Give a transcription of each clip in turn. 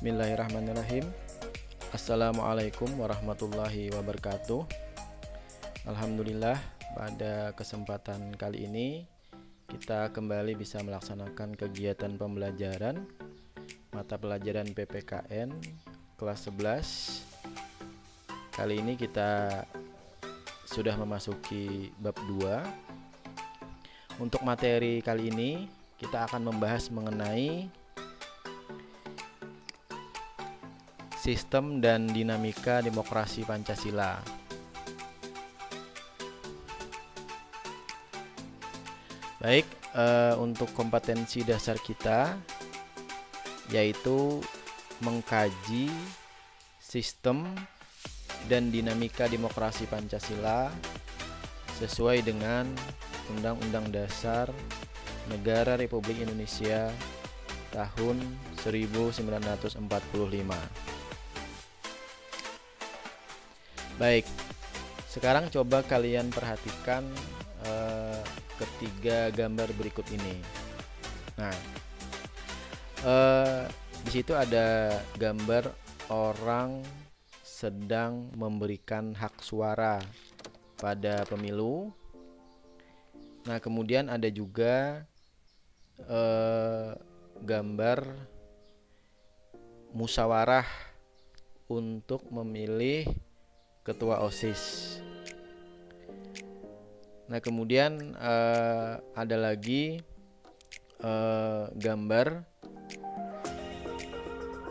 Bismillahirrahmanirrahim. Assalamualaikum warahmatullahi wabarakatuh. Alhamdulillah, pada kesempatan kali ini kita kembali bisa melaksanakan kegiatan pembelajaran mata pelajaran PPKN kelas 11. Kali ini kita sudah memasuki bab 2. Untuk materi kali ini kita akan membahas mengenai sistem dan dinamika demokrasi Pancasila. Baik, untuk kompetensi dasar kita yaitu mengkaji sistem dan dinamika demokrasi Pancasila sesuai dengan Undang-Undang Dasar Negara Republik Indonesia tahun 1945. Baik, sekarang coba kalian perhatikan ketiga gambar berikut ini. Nah, di situ ada gambar orang sedang memberikan hak suara pada pemilu. Nah, kemudian ada juga gambar musyawarah untuk memilih ketua OSIS. Nah, kemudian ada lagi gambar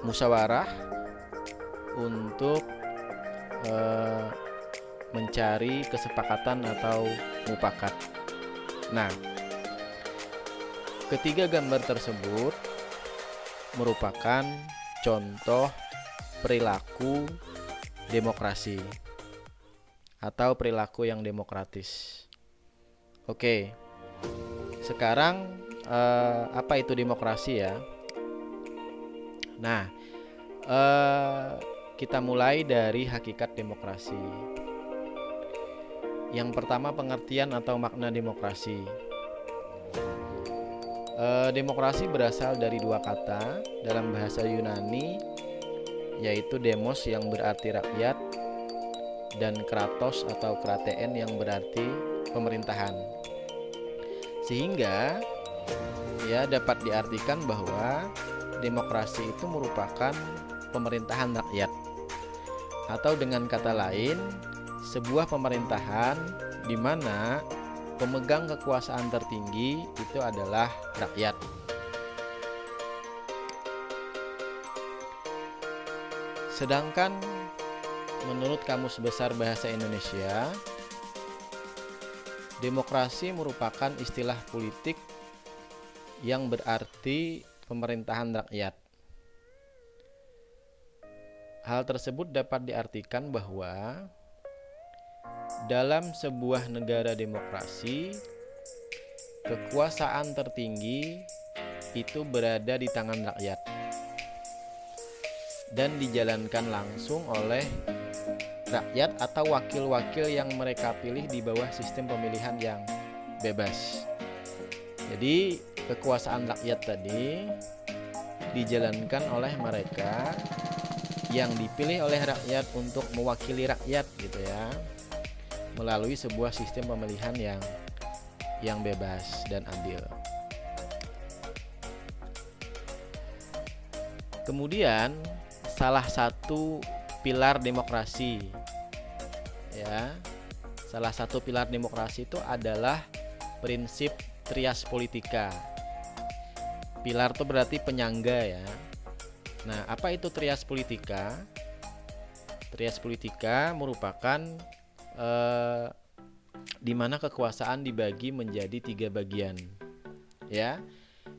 musyawarah untuk mencari kesepakatan atau mufakat. Nah, ketiga gambar tersebut merupakan contoh perilaku demokrasi atau perilaku yang demokratis. Oke, sekarang apa itu demokrasi ya? Nah, kita mulai dari hakikat demokrasi. Yang pertama, pengertian atau makna demokrasi. Demokrasi berasal dari dua kata dalam bahasa Yunani, yaitu demos yang berarti rakyat dan kratos atau kratein yang berarti pemerintahan. Sehingga ya dapat diartikan bahwa demokrasi itu merupakan pemerintahan rakyat, atau dengan kata lain sebuah pemerintahan di mana pemegang kekuasaan tertinggi itu adalah rakyat. Sedangkan menurut Kamus Besar Bahasa Indonesia, demokrasi merupakan istilah politik yang berarti pemerintahan rakyat. Hal tersebut dapat diartikan bahwa dalam sebuah negara demokrasi, kekuasaan tertinggi itu berada di tangan rakyat dan dijalankan langsung oleh rakyat atau wakil-wakil yang mereka pilih di bawah sistem pemilihan yang bebas. Jadi kekuasaan rakyat tadi dijalankan oleh mereka yang dipilih oleh rakyat untuk mewakili rakyat gitu ya, melalui sebuah sistem pemilihan yang bebas dan adil. Kemudian salah satu pilar demokrasi ya, salah satu pilar demokrasi itu adalah prinsip trias politika. Pilar itu berarti penyangga ya. Nah, apa itu trias politika? Trias politika merupakan di mana kekuasaan dibagi menjadi 3 bagian ya,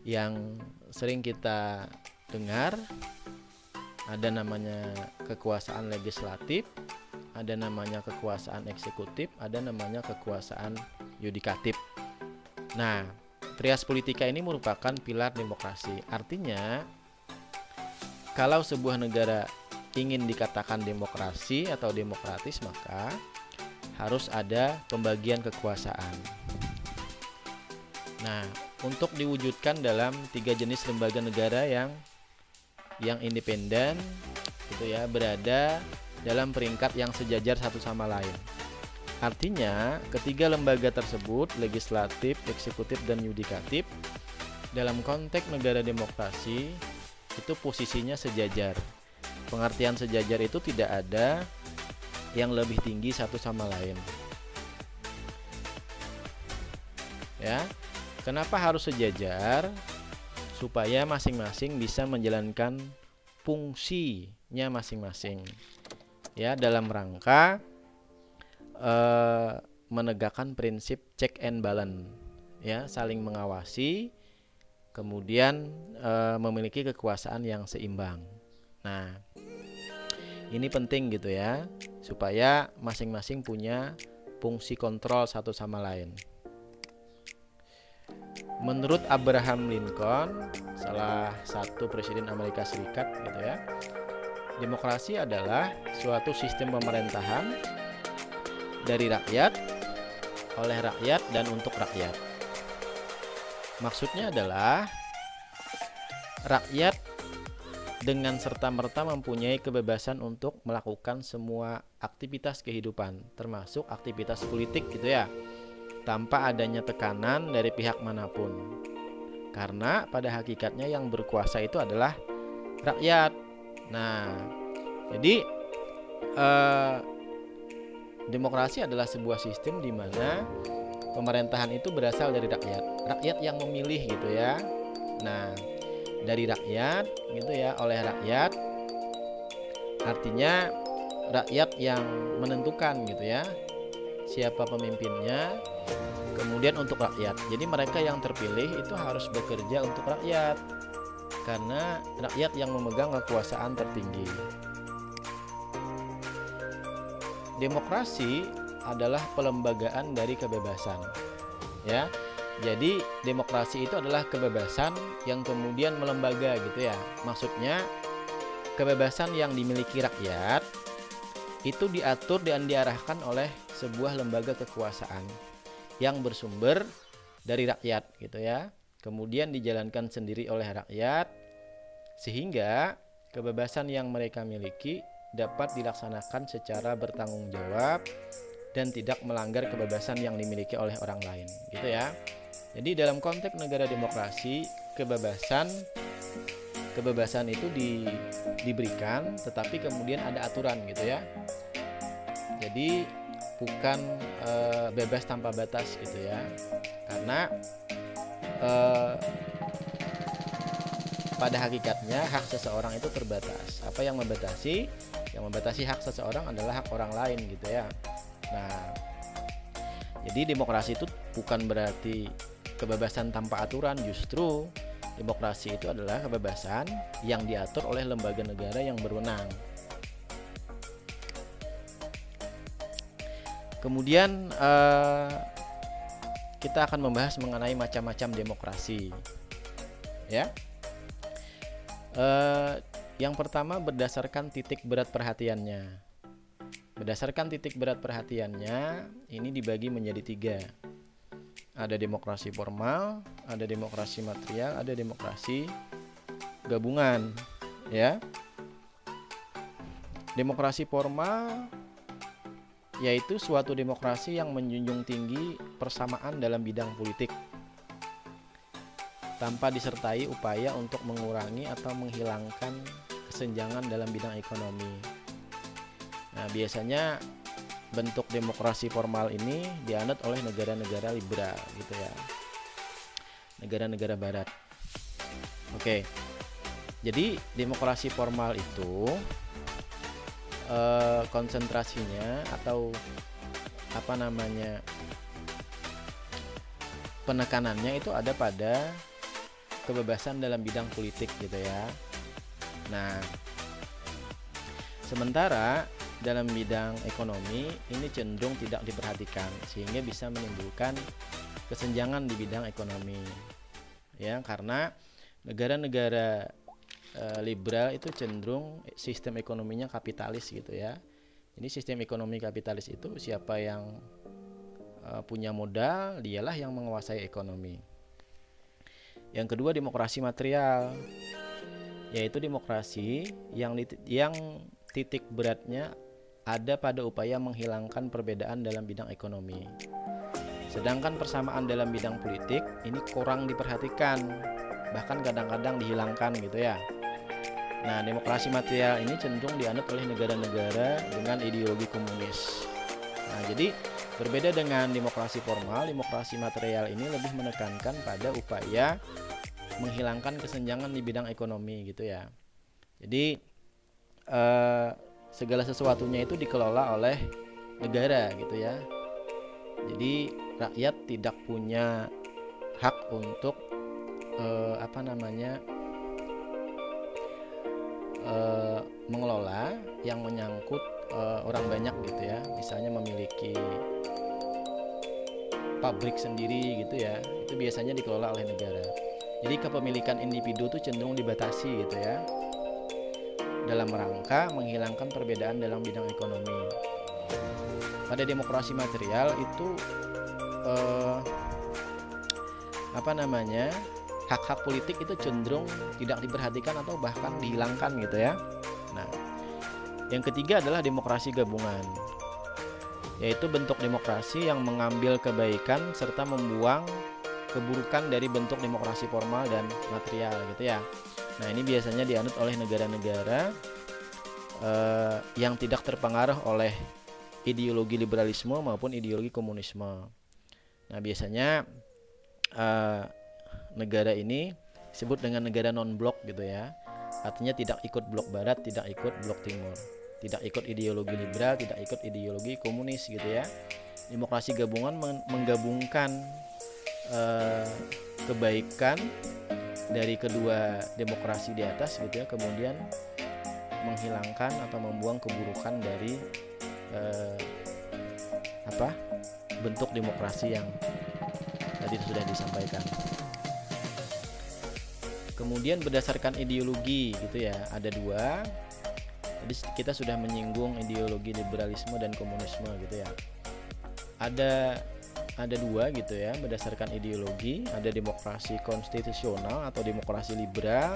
yang sering kita dengar. Ada namanya kekuasaan legislatif, ada namanya kekuasaan eksekutif, ada namanya kekuasaan yudikatif. Nah, trias politika ini merupakan pilar demokrasi. Artinya, kalau sebuah negara ingin dikatakan demokrasi atau demokratis, maka harus ada pembagian kekuasaan. Nah, untuk diwujudkan dalam 3 jenis lembaga negara yang yang independen gitu ya, berada dalam peringkat yang sejajar satu sama lain. Artinya, ketiga lembaga tersebut, legislatif, eksekutif, dan yudikatif, dalam konteks negara demokrasi itu posisinya sejajar. Pengertian sejajar itu tidak ada yang lebih tinggi satu sama lain. Ya. Kenapa harus sejajar? Supaya masing-masing bisa menjalankan fungsinya masing-masing. Ya, dalam rangka menegakkan prinsip check and balance, ya, saling mengawasi, kemudian memiliki kekuasaan yang seimbang. Nah, ini penting gitu ya, supaya masing-masing punya fungsi kontrol satu sama lain. Menurut Abraham Lincoln, salah satu presiden Amerika Serikat gitu ya, demokrasi adalah suatu sistem pemerintahan dari rakyat, oleh rakyat, dan untuk rakyat. Maksudnya adalah rakyat dengan serta-merta mempunyai kebebasan untuk melakukan semua aktivitas kehidupan, termasuk aktivitas politik gitu ya, tanpa adanya tekanan dari pihak manapun. Karena pada hakikatnya yang berkuasa itu adalah rakyat. Nah, jadi demokrasi adalah sebuah sistem di mana pemerintahan itu berasal dari rakyat yang memilih gitu ya. Nah, dari rakyat gitu ya, oleh rakyat, artinya rakyat yang menentukan gitu ya siapa pemimpinnya, kemudian untuk rakyat. Jadi mereka yang terpilih itu harus bekerja untuk rakyat, karena rakyat yang memegang kekuasaan tertinggi. Demokrasi adalah pelembagaan dari kebebasan, ya. Jadi demokrasi itu adalah kebebasan yang kemudian melembaga gitu ya. Maksudnya kebebasan yang dimiliki rakyat itu diatur dan diarahkan oleh sebuah lembaga kekuasaan yang bersumber dari rakyat gitu ya. Kemudian dijalankan sendiri oleh rakyat, sehingga kebebasan yang mereka miliki dapat dilaksanakan secara bertanggung jawab dan tidak melanggar kebebasan yang dimiliki oleh orang lain gitu ya. Jadi dalam konteks negara demokrasi, kebebasan itu diberikan, tetapi kemudian ada aturan gitu ya. Jadi bukan bebas tanpa batas gitu ya. Karena pada hakikatnya hak seseorang itu terbatas. Apa yang membatasi? Yang membatasi hak seseorang adalah hak orang lain gitu ya. Nah, jadi demokrasi itu bukan berarti kebebasan tanpa aturan, justru demokrasi itu adalah kebebasan yang diatur oleh lembaga negara yang berwenang. Kemudian kita akan membahas mengenai macam-macam demokrasi, ya. Yang pertama berdasarkan titik berat perhatiannya. Berdasarkan titik berat perhatiannya, ini dibagi menjadi 3. Ada demokrasi formal, ada demokrasi material, ada demokrasi gabungan, ya. Demokrasi formal yaitu suatu demokrasi yang menjunjung tinggi persamaan dalam bidang politik, tanpa disertai upaya untuk mengurangi atau menghilangkan kesenjangan dalam bidang ekonomi. Nah, biasanya bentuk demokrasi formal ini dianut oleh negara-negara liberal gitu ya, negara-negara barat. Oke, jadi demokrasi formal itu konsentrasinya atau penekanannya itu ada pada kebebasan dalam bidang politik gitu ya. Nah, sementara dalam bidang ekonomi ini cenderung tidak diperhatikan, sehingga bisa menimbulkan kesenjangan di bidang ekonomi, ya, karena negara-negara liberal itu cenderung sistem ekonominya kapitalis gitu ya. Jadi sistem ekonomi kapitalis itu siapa yang punya modal, dialah yang menguasai ekonomi. Yang kedua, demokrasi material. yaitu demokrasi yang titik beratnya ada pada upaya menghilangkan perbedaan dalam bidang ekonomi. Sedangkan persamaan dalam bidang politik ini kurang diperhatikan, bahkan kadang-kadang dihilangkan gitu ya. Nah, demokrasi material ini cenderung dianut oleh negara-negara dengan ideologi komunis. Nah, jadi berbeda dengan demokrasi formal, demokrasi material ini lebih menekankan pada upaya menghilangkan kesenjangan di bidang ekonomi gitu ya. Jadi segala sesuatunya itu dikelola oleh negara gitu ya. Jadi rakyat tidak punya hak untuk mengelola yang menyangkut orang banyak gitu ya. Misalnya memiliki pabrik sendiri gitu ya, itu biasanya dikelola oleh negara. Jadi kepemilikan individu itu cenderung dibatasi gitu ya, dalam rangka menghilangkan perbedaan dalam bidang ekonomi. Pada demokrasi material itu hak-hak politik itu cenderung tidak diperhatikan atau bahkan dihilangkan gitu ya. Nah, yang ketiga adalah demokrasi gabungan, yaitu bentuk demokrasi yang mengambil kebaikan serta membuang keburukan dari bentuk demokrasi formal dan material gitu ya. Nah, ini biasanya dianut oleh negara-negara yang tidak terpengaruh oleh ideologi liberalisme maupun ideologi komunisme. Nah, biasanya negara ini disebut dengan negara non-blok gitu ya. Artinya tidak ikut blok barat, tidak ikut blok timur, tidak ikut ideologi liberal, tidak ikut ideologi komunis gitu ya. Demokrasi gabungan menggabungkan kebaikan dari kedua demokrasi di atas gitu ya, kemudian menghilangkan atau membuang keburukan dari bentuk demokrasi yang tadi sudah disampaikan. Kemudian berdasarkan ideologi gitu ya, ada dua. Tadi kita sudah menyinggung ideologi liberalisme dan komunisme gitu ya. Ada dua gitu ya, berdasarkan ideologi. Ada demokrasi konstitusional atau demokrasi liberal.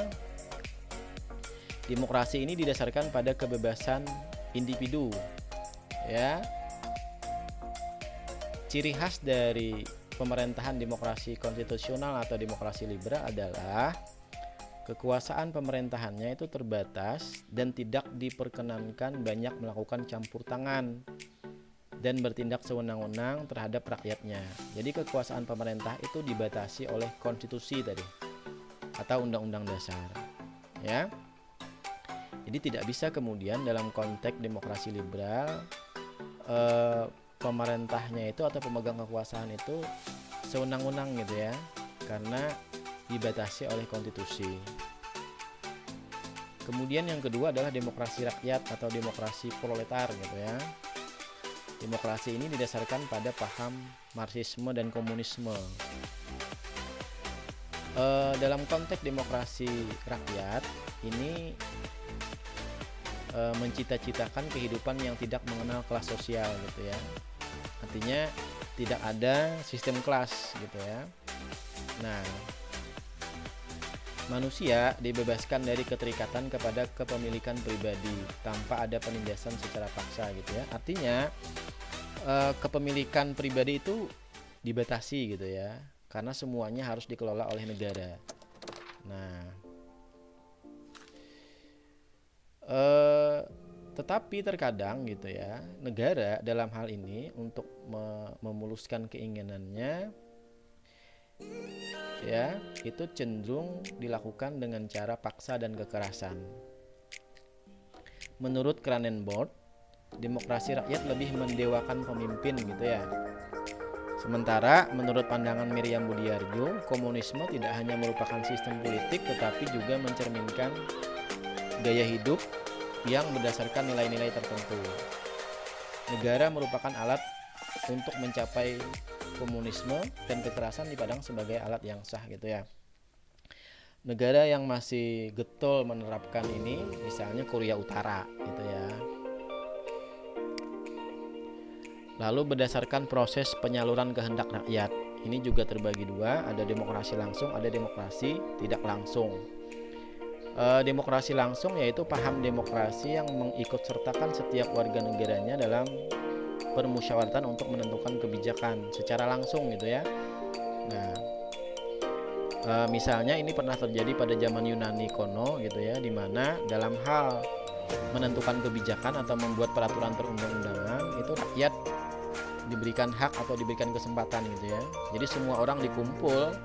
Demokrasi ini didasarkan pada kebebasan individu ya. Ciri khas dari pemerintahan demokrasi konstitusional atau demokrasi liberal adalah kekuasaan pemerintahannya itu terbatas dan tidak diperkenankan banyak melakukan campur tangan dan bertindak sewenang-wenang terhadap rakyatnya. Jadi kekuasaan pemerintah itu dibatasi oleh konstitusi tadi atau undang-undang dasar ya. Jadi tidak bisa kemudian dalam konteks demokrasi liberal pemerintahnya itu atau pemegang kekuasaan itu sewenang-wenang gitu ya, karena dibatasi oleh konstitusi. Kemudian yang kedua adalah demokrasi rakyat atau demokrasi proletar gitu ya. Demokrasi ini didasarkan pada paham Marxisme dan komunisme. Dalam konteks demokrasi rakyat ini mencita-citakan kehidupan yang tidak mengenal kelas sosial gitu ya. Artinya tidak ada sistem kelas gitu ya. Nah, manusia dibebaskan dari keterikatan kepada kepemilikan pribadi tanpa ada penindasan secara paksa gitu ya. Artinya kepemilikan pribadi itu dibatasi gitu ya, karena semuanya harus dikelola oleh negara. Nah, tetapi terkadang gitu ya, negara dalam hal ini untuk memuluskan keinginannya ya, itu cenderung dilakukan dengan cara paksa dan kekerasan. Menurut Kranenburg, demokrasi rakyat lebih mendewakan pemimpin gitu ya. Sementara menurut pandangan Miriam Budiarjo, komunisme tidak hanya merupakan sistem politik tetapi juga mencerminkan gaya hidup yang berdasarkan nilai-nilai tertentu. Negara merupakan alat untuk mencapai komunisme dan kekerasan dipandang sebagai alat yang sah gitu ya. Negara yang masih getol menerapkan ini misalnya Korea Utara gitu ya. Lalu berdasarkan proses penyaluran kehendak rakyat, ini juga terbagi dua, ada demokrasi langsung, ada demokrasi tidak langsung. Demokrasi langsung yaitu paham demokrasi yang mengikutsertakan setiap warga negaranya dalam permusyawaratan untuk menentukan kebijakan secara langsung gitu ya. Nah, misalnya ini pernah terjadi pada zaman Yunani kuno gitu ya, di mana dalam hal menentukan kebijakan atau membuat peraturan perundang-undangan itu rakyat diberikan hak atau diberikan kesempatan gitu ya. Jadi semua orang dikumpul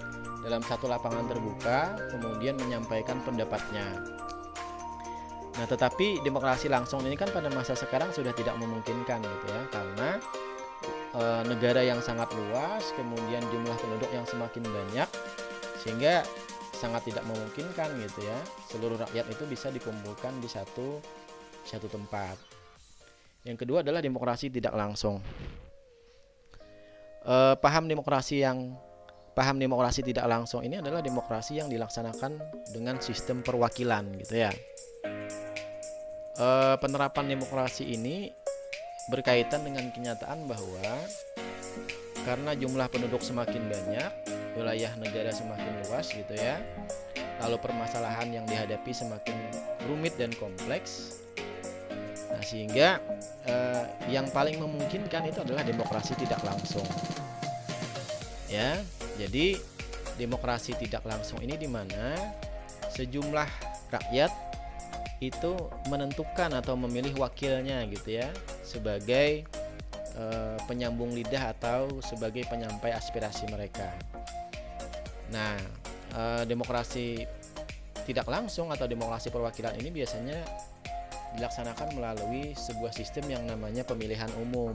dalam satu lapangan terbuka, kemudian menyampaikan pendapatnya. Nah, tetapi demokrasi langsung ini kan pada masa sekarang sudah tidak memungkinkan gitu ya, karena negara yang sangat luas, kemudian jumlah penduduk yang semakin banyak, sehingga sangat tidak memungkinkan gitu ya, seluruh rakyat itu bisa dikumpulkan di satu tempat. Yang kedua adalah demokrasi tidak langsung. Paham demokrasi tidak langsung ini adalah demokrasi yang dilaksanakan dengan sistem perwakilan gitu ya. Penerapan demokrasi ini berkaitan dengan kenyataan bahwa karena jumlah penduduk semakin banyak, wilayah negara semakin luas gitu ya, lalu permasalahan yang dihadapi semakin rumit dan kompleks. Nah, sehingga yang paling memungkinkan itu adalah demokrasi tidak langsung. Ya, jadi demokrasi tidak langsung ini di mana sejumlah rakyat itu menentukan atau memilih wakilnya gitu ya, sebagai penyambung lidah atau sebagai penyampai aspirasi mereka. Nah, demokrasi tidak langsung atau demokrasi perwakilan ini biasanya dilaksanakan melalui sebuah sistem yang namanya pemilihan umum.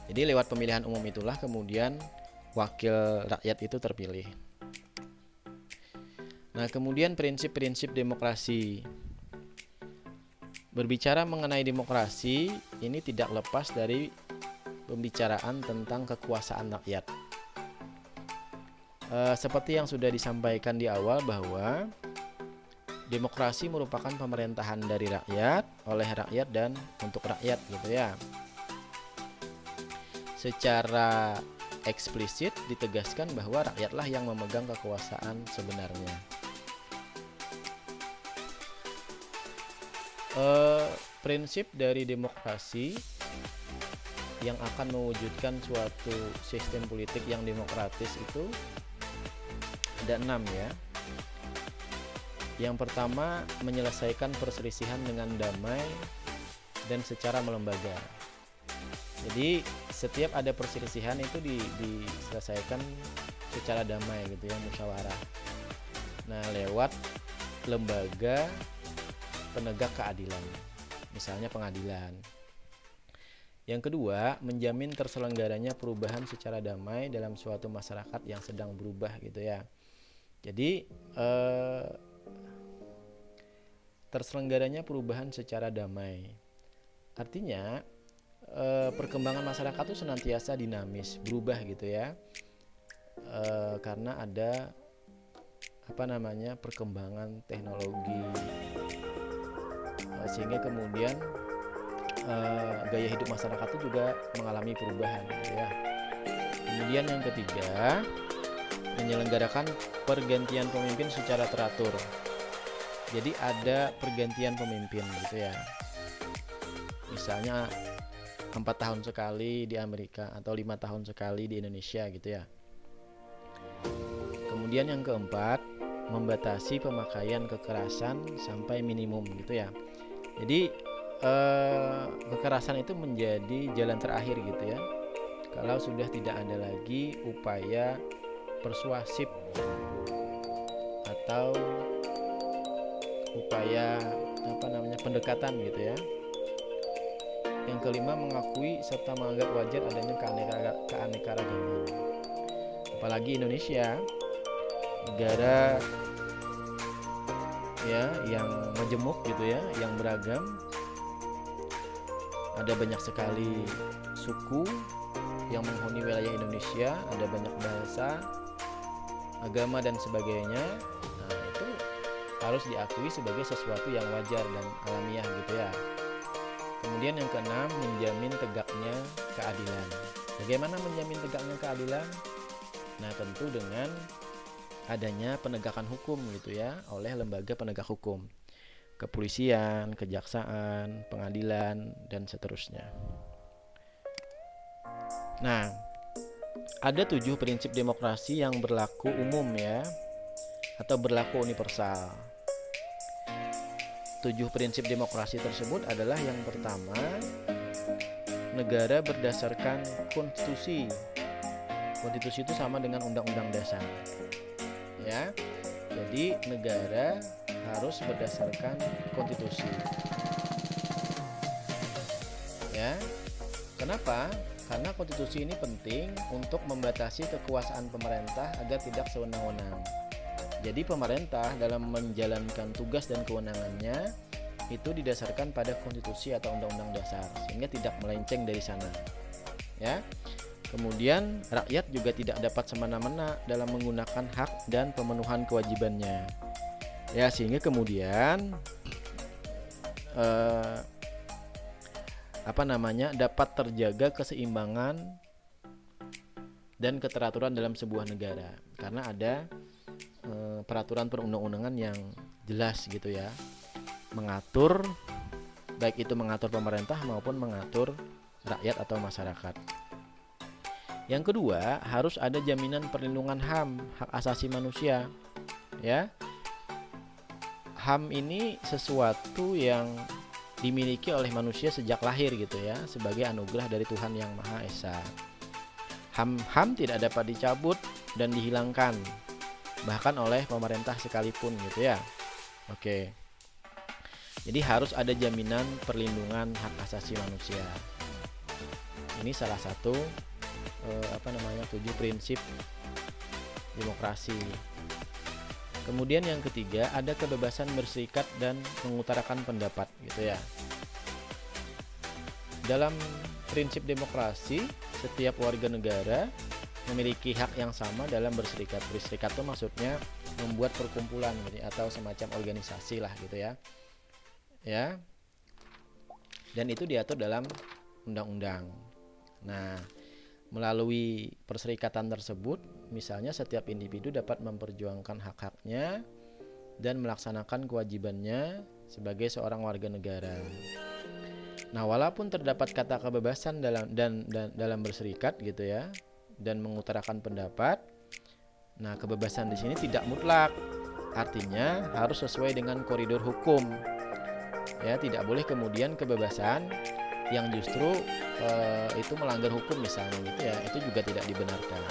Jadi lewat pemilihan umum itulah kemudian wakil rakyat itu terpilih. Nah, kemudian prinsip-prinsip demokrasi. Berbicara mengenai demokrasi, ini tidak lepas dari pembicaraan tentang kekuasaan rakyat. Seperti yang sudah disampaikan di awal bahwa demokrasi merupakan pemerintahan dari rakyat, oleh rakyat, dan untuk rakyat gitu ya. Secara eksplisit ditegaskan bahwa rakyatlah yang memegang kekuasaan sebenarnya. Prinsip dari demokrasi yang akan mewujudkan suatu sistem politik yang demokratis itu ada 6 ya. Yang pertama, menyelesaikan perselisihan dengan damai dan secara melembaga. Jadi setiap ada perselisihan itu diselesaikan secara damai gitu ya, musyawarah. Nah, lewat lembaga penegak keadilan, misalnya pengadilan. Yang kedua, menjamin terselenggaranya perubahan secara damai dalam suatu masyarakat yang sedang berubah gitu ya. Jadi terselenggaranya perubahan secara damai. Artinya perkembangan masyarakat itu senantiasa dinamis, berubah gitu ya, karena ada perkembangan teknologi, sehingga kemudian gaya hidup masyarakat itu juga mengalami perubahan gitu ya. Kemudian yang ketiga, menyelenggarakan pergantian pemimpin secara teratur. Jadi ada pergantian pemimpin gitu ya. Misalnya 4 tahun sekali di Amerika atau 5 tahun sekali di Indonesia gitu ya. Kemudian yang keempat, membatasi pemakaian kekerasan sampai minimum gitu ya. Jadi kekerasan itu menjadi jalan terakhir gitu ya, kalau sudah tidak ada lagi upaya persuasif atau upaya pendekatan gitu ya. Yang kelima, mengakui serta menganggap wajar adanya keanekaragaman. Apalagi Indonesia, negara ya yang majemuk gitu ya, yang beragam. Ada banyak sekali suku yang menghuni wilayah Indonesia, ada banyak bahasa, agama dan sebagainya. Nah, itu harus diakui sebagai sesuatu yang wajar dan alamiah gitu ya. Kemudian yang keenam, menjamin tegaknya keadilan. Bagaimana menjamin tegaknya keadilan? Nah, tentu dengan adanya penegakan hukum gitu ya oleh lembaga penegak hukum, kepolisian, kejaksaan, pengadilan, dan seterusnya. Nah, ada 7 prinsip demokrasi yang berlaku umum ya, atau berlaku universal. 7 prinsip demokrasi tersebut adalah yang pertama, negara berdasarkan konstitusi. Konstitusi itu sama dengan undang-undang dasar. Ya. Jadi negara harus berdasarkan konstitusi. Ya. Kenapa? Karena konstitusi ini penting untuk membatasi kekuasaan pemerintah agar tidak sewenang-wenang. Jadi pemerintah dalam menjalankan tugas dan kewenangannya itu didasarkan pada konstitusi atau undang-undang dasar, sehingga tidak melenceng dari sana. Ya. Kemudian rakyat juga tidak dapat semena-mena dalam menggunakan hak dan pemenuhan kewajibannya. Ya, sehingga kemudian dapat terjaga keseimbangan dan keteraturan dalam sebuah negara karena ada peraturan perundang-undangan yang jelas gitu ya, mengatur, baik itu mengatur pemerintah maupun mengatur rakyat atau masyarakat. Yang kedua, harus ada jaminan perlindungan HAM, hak asasi manusia. Ya, HAM ini sesuatu yang dimiliki oleh manusia sejak lahir gitu ya, sebagai anugerah dari Tuhan Yang Maha Esa. HAM tidak dapat dicabut dan dihilangkan, bahkan oleh pemerintah sekalipun gitu ya. Oke. Jadi harus ada jaminan perlindungan hak asasi manusia. Ini salah satu 7 prinsip demokrasi. Kemudian yang ketiga, ada kebebasan berserikat dan mengutarakan pendapat gitu ya. Dalam prinsip demokrasi, setiap warga negara memiliki hak yang sama dalam berserikat. Berserikat itu maksudnya membuat perkumpulan gitu, atau semacam organisasi lah gitu ya. Ya. Dan itu diatur dalam undang-undang. Nah, melalui perserikatan tersebut, misalnya setiap individu dapat memperjuangkan hak-haknya dan melaksanakan kewajibannya sebagai seorang warga negara. Nah, walaupun terdapat kata kebebasan dalam berserikat gitu ya, dan mengutarakan pendapat, nah kebebasan di sini tidak mutlak. Artinya harus sesuai dengan koridor hukum. Ya, tidak boleh kemudian kebebasan yang justru itu melanggar hukum misalnya gitu ya, itu juga tidak dibenarkan.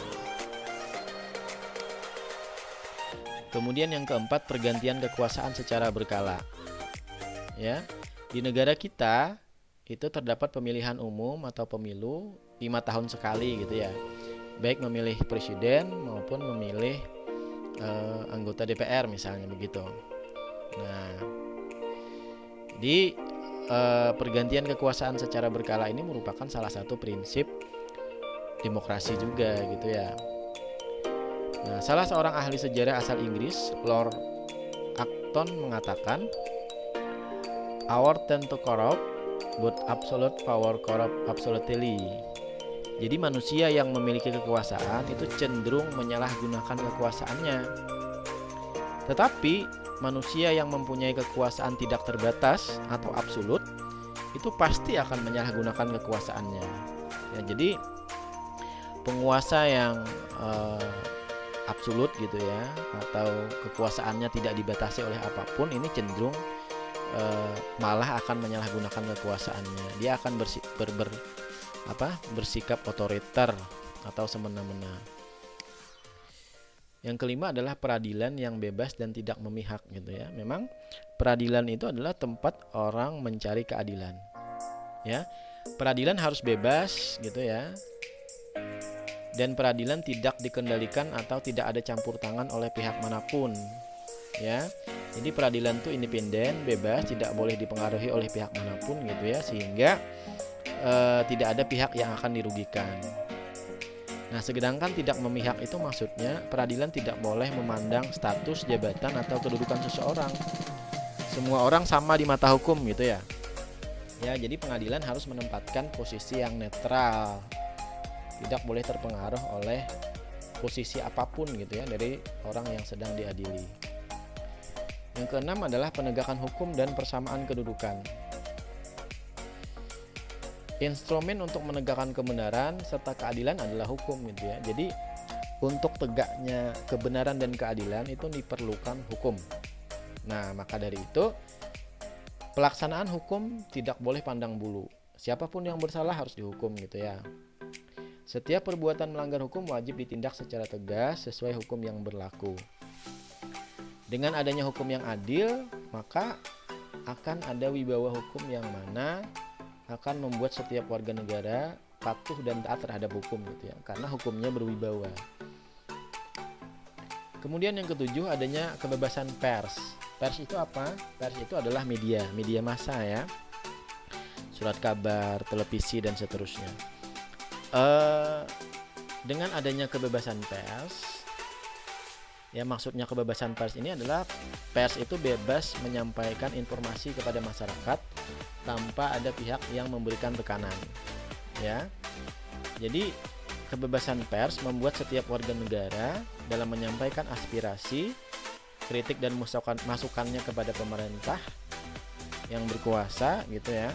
Kemudian yang keempat, pergantian kekuasaan secara berkala. Ya, di negara kita itu terdapat pemilihan umum atau pemilu 5 tahun sekali gitu ya, baik memilih presiden maupun memilih anggota DPR misalnya begitu. Nah, di pergantian kekuasaan secara berkala ini merupakan salah satu prinsip demokrasi juga gitu ya. Nah, salah seorang ahli sejarah asal Inggris, Lord Acton, mengatakan, "Our tend to corrupt, but absolute power corrupt absolutely." Jadi manusia yang memiliki kekuasaan itu cenderung menyalahgunakan kekuasaannya. Tetapi manusia yang mempunyai kekuasaan tidak terbatas atau absolut itu pasti akan menyalahgunakan kekuasaannya. Ya, jadi penguasa yang absolut gitu ya, atau kekuasaannya tidak dibatasi oleh apapun, ini cenderung malah akan menyalahgunakan kekuasaannya. Dia akan bersikap otoriter atau semena-mena. Yang kelima adalah peradilan yang bebas dan tidak memihak gitu ya. Memang peradilan itu adalah tempat orang mencari keadilan. Ya. Peradilan harus bebas gitu ya. Dan peradilan tidak dikendalikan atau tidak ada campur tangan oleh pihak manapun. Ya. Jadi peradilan itu independen, bebas, tidak boleh dipengaruhi oleh pihak manapun gitu ya, sehingga tidak ada pihak yang akan dirugikan. Nah, sedangkan tidak memihak itu maksudnya peradilan tidak boleh memandang status, jabatan, atau kedudukan seseorang. Semua orang sama di mata hukum gitu ya. Ya, jadi pengadilan harus menempatkan posisi yang netral. Tidak boleh terpengaruh oleh posisi apapun gitu ya dari orang yang sedang diadili. Yang keenam adalah penegakan hukum dan persamaan kedudukan. Instrumen untuk menegakkan kebenaran serta keadilan adalah hukum gitu ya. Jadi untuk tegaknya kebenaran dan keadilan itu diperlukan hukum. Nah, maka dari itu pelaksanaan hukum tidak boleh pandang bulu. Siapapun yang bersalah harus dihukum gitu ya. Setiap perbuatan melanggar hukum wajib ditindak secara tegas sesuai hukum yang berlaku. Dengan adanya hukum yang adil, maka akan ada wibawa hukum yang mana akan membuat setiap warga negara patuh dan taat terhadap hukum gitu ya, karena hukumnya berwibawa. Kemudian yang ketujuh, adanya kebebasan pers. Pers itu apa? Pers itu adalah media massa ya. Surat kabar, televisi dan seterusnya. Dengan adanya kebebasan pers, ya maksudnya kebebasan pers ini adalah pers itu bebas menyampaikan informasi kepada masyarakat tanpa ada pihak yang memberikan tekanan. Ya. Jadi kebebasan pers membuat setiap warga negara dalam menyampaikan aspirasi, kritik dan masukannya kepada pemerintah yang berkuasa gitu ya,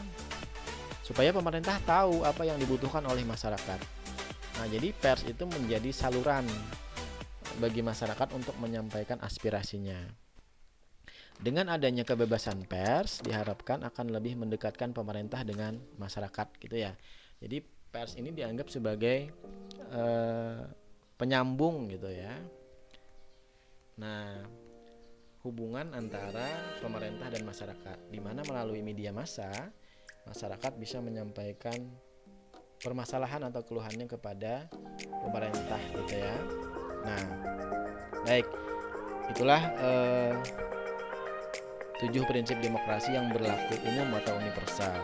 supaya pemerintah tahu apa yang dibutuhkan oleh masyarakat. Nah, jadi pers itu menjadi saluran bagi masyarakat untuk menyampaikan aspirasinya. Dengan adanya kebebasan pers diharapkan akan lebih mendekatkan pemerintah dengan masyarakat gitu ya. Jadi pers ini dianggap sebagai penyambung gitu ya. Nah, hubungan antara pemerintah dan masyarakat, di mana melalui media massa masyarakat bisa menyampaikan permasalahan atau keluhannya kepada pemerintah gitu ya. Nah, baik, itulah 7 prinsip demokrasi yang berlaku umum atau universal.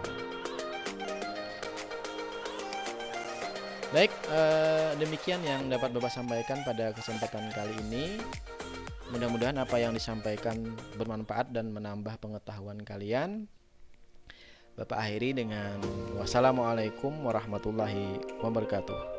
Baik, demikian yang dapat Bapak sampaikan pada kesempatan kali ini. Mudah-mudahan apa yang disampaikan bermanfaat dan menambah pengetahuan kalian. Bapak akhiri dengan wassalamualaikum warahmatullahi wabarakatuh.